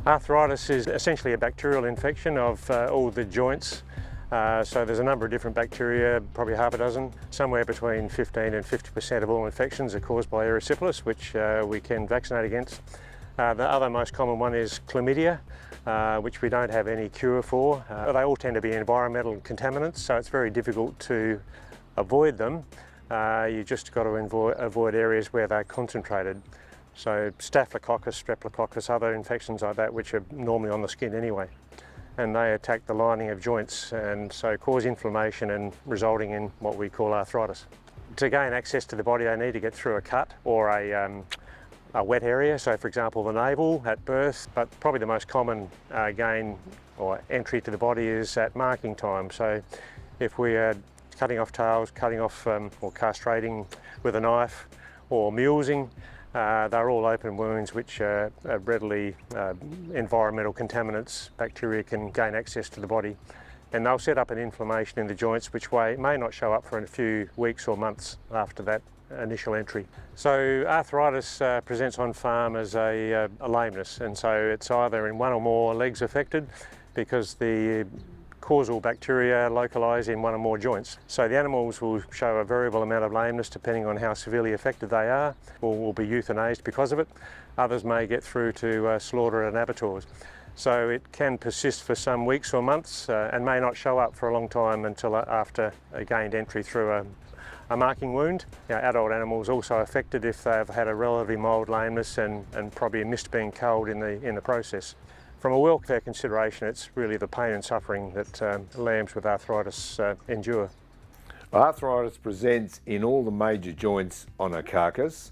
Arthritis is essentially a bacterial infection of all the joints. So there's a number of different bacteria, probably half a dozen. Somewhere between 15 and 50% of all infections are caused by erysipelas, which we can vaccinate against. The other most common one is chlamydia, which we don't have any cure for. They all tend to be environmental contaminants, so it's very difficult to avoid them. You just got to avoid areas where they're concentrated. So staphylococcus, streptococcus, other infections like that, which are normally on the skin anyway. And they attack the lining of joints and so cause inflammation and resulting in what we call arthritis. To gain access to the body, they need to get through a cut or a wet area. So for example, the navel at birth, but probably the most common gain or entry to the body is at marking time. So if we are cutting off tails, cutting off or castrating with a knife or mulesing, they're all open wounds which are readily environmental contaminants. Bacteria can gain access to the body and they'll set up an inflammation in the joints which may not show up for a few weeks or months after that initial entry. So arthritis presents on farm as a lameness, and so it's either in one or more legs affected because the causal bacteria localise in one or more joints. So the animals will show a variable amount of lameness depending on how severely affected they are, or will be euthanized because of it. Others may get through to slaughter at abattoirs. So it can persist for some weeks or months and may not show up for a long time until after a gained entry through a marking wound. Adult animals also affected if they've had a relatively mild lameness and probably missed being culled in the process. From a welfare consideration, it's really the pain and suffering that lambs with arthritis endure. Arthritis presents in all the major joints on a carcass.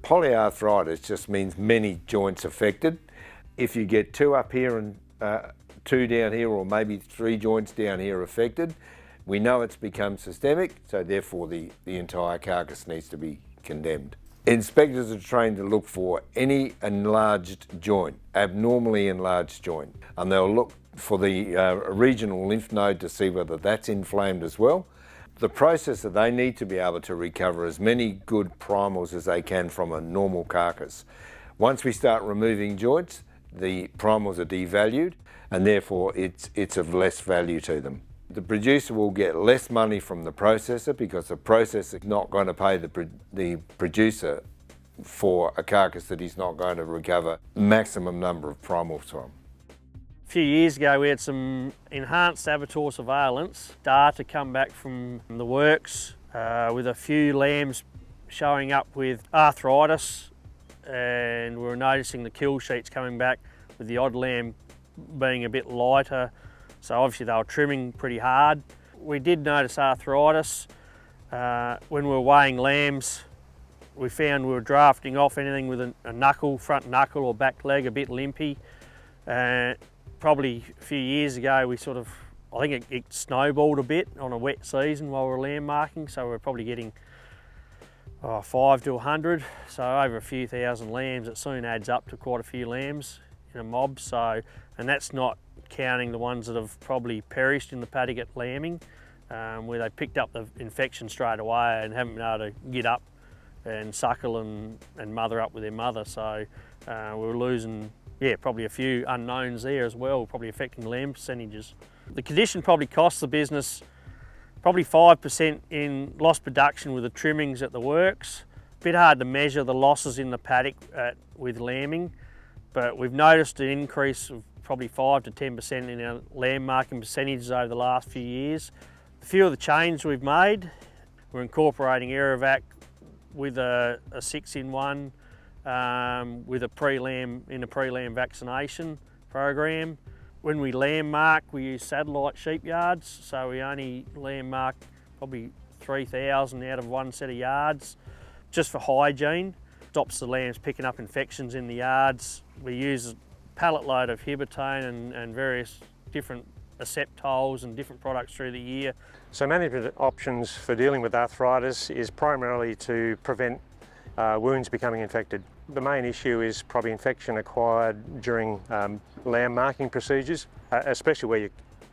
Polyarthritis just means many joints affected. If you get two up here and two down here, or maybe three joints down here affected, we know it's become systemic, so therefore the entire carcass needs to be condemned. Inspectors are trained to look for any enlarged joint, abnormally enlarged joint, and they'll look for the regional lymph node to see whether that's inflamed as well. The process that they need to be able to recover as many good primals as they can from a normal carcass. Once we start removing joints, the primals are devalued and therefore it's of less value to them. The producer will get less money from the processor because the processor is not going to pay the producer for a carcass that he's not going to recover maximum number of primals from. A few years ago we had some enhanced abattoir surveillance data come back from the works with a few lambs showing up with arthritis, and we were noticing the kill sheets coming back with the odd lamb being a bit lighter. So obviously they were trimming pretty hard. We did notice arthritis. When we were weighing lambs, we found we were drafting off anything with a knuckle, front knuckle or back leg, a bit limpy. Probably a few years ago, I think it snowballed a bit on a wet season while we were lamb marking, so we're probably getting 5 to 100. So over a few thousand lambs, it soon adds up to quite a few lambs in a mob. So, and that's not counting the ones that have probably perished in the paddock at lambing, where they picked up the infection straight away and haven't been able to get up and suckle and mother up with their mother. So we're losing, probably a few unknowns there as well, probably affecting lamb percentages. The condition probably costs the business probably 5% in lost production with the trimmings at the works. A bit hard to measure the losses in the paddock with lambing, but we've noticed an increase of probably 5 to 10% in our lamb marking percentages over the last few years. A few of the changes we've made, we're incorporating Aerovac with a 6-in-1 with a pre-lamb vaccination program. When we lamb mark, we use satellite sheep yards, so we only lamb mark probably 3,000 out of one set of yards, just for hygiene. Stops the lambs picking up infections in the yards. We use a pallet load of Hibitone and various different Acceptols and different products through the year. So management options for dealing with arthritis is primarily to prevent wounds becoming infected. The main issue is probably infection acquired during lamb marking procedures, especially where you're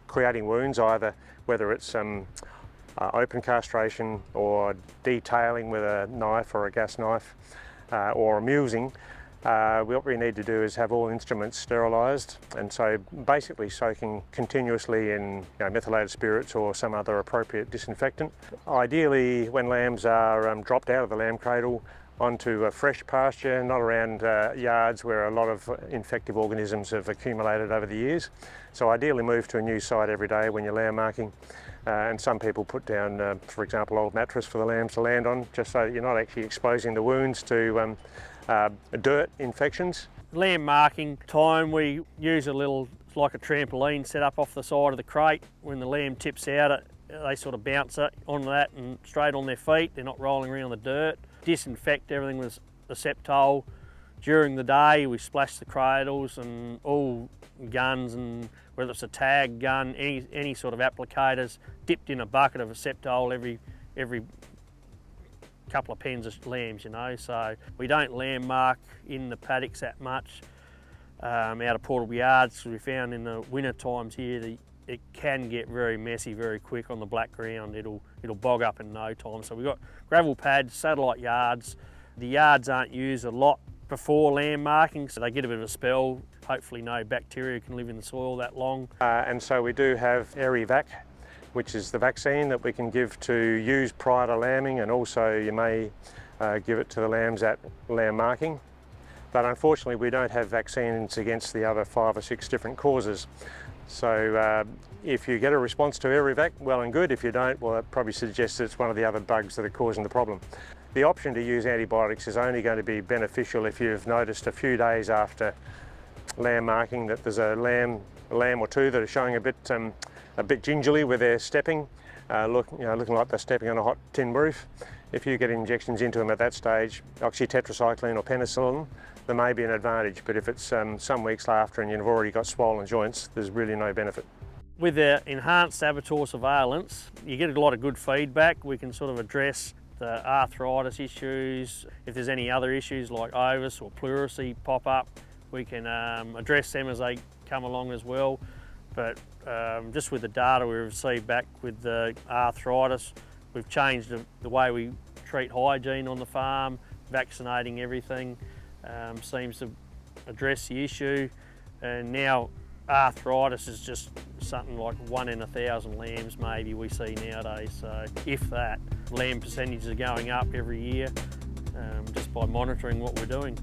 creating wounds, either whether it's open castration or detailing with a knife or a gas knife or mulesing. What we need to do is have all instruments sterilised, and so basically soaking continuously in methylated spirits or some other appropriate disinfectant. Ideally, when lambs are dropped out of the lamb cradle onto a fresh pasture, not around yards where a lot of infective organisms have accumulated over the years. So ideally move to a new site every day when you're lamb marking. And some people put down, for example, old mattress for the lambs to land on, just so that you're not actually exposing the wounds to dirt infections. Lamb marking time, we use a little, like a trampoline set up off the side of the crate. When the lamb tips out, they sort of bounce it on that and straight on their feet. They're not rolling around the dirt. Disinfect everything with Septol. During the day, we splash the cradles and all guns, and whether it's a tag gun, any sort of applicators, dipped in a bucket of Septol every couple of pens of lambs, So we don't lamb mark in the paddocks that much out of portable yards, because we found in the winter times here it can get very messy very quick on the black ground. It'll bog up in no time. So we've got gravel pads, satellite yards. The yards aren't used a lot before lamb marking, so they get a bit of a spell. Hopefully no bacteria can live in the soil that long. And so we do have Erivac, which is the vaccine that we can give to use prior to lambing, and also you may give it to the lambs at lamb marking. But unfortunately we don't have vaccines against the other 5 or 6 different causes. So if you get a response to Erivac, well and good. If you don't, well, it probably suggests it's one of the other bugs that are causing the problem. The option to use antibiotics is only going to be beneficial if you've noticed a few days after lamb marking that there's a lamb or two that are showing a bit gingerly where they're stepping, looking like they're stepping on a hot tin roof. If you get injections into them at that stage, oxytetracycline or penicillin, there may be an advantage, but if it's some weeks after and you've already got swollen joints, there's really no benefit. With the enhanced abattoir surveillance, you get a lot of good feedback. We can sort of address the arthritis issues. If there's any other issues like ovis or pleurisy pop up, we can address them as they come along as well. But just with the data we received back with the arthritis, we've changed the way we treat hygiene on the farm. Vaccinating everything seems to address the issue, and now arthritis is just something like 1 in 1,000 lambs maybe we see nowadays. So if that, lamb percentages are going up every year just by monitoring what we're doing.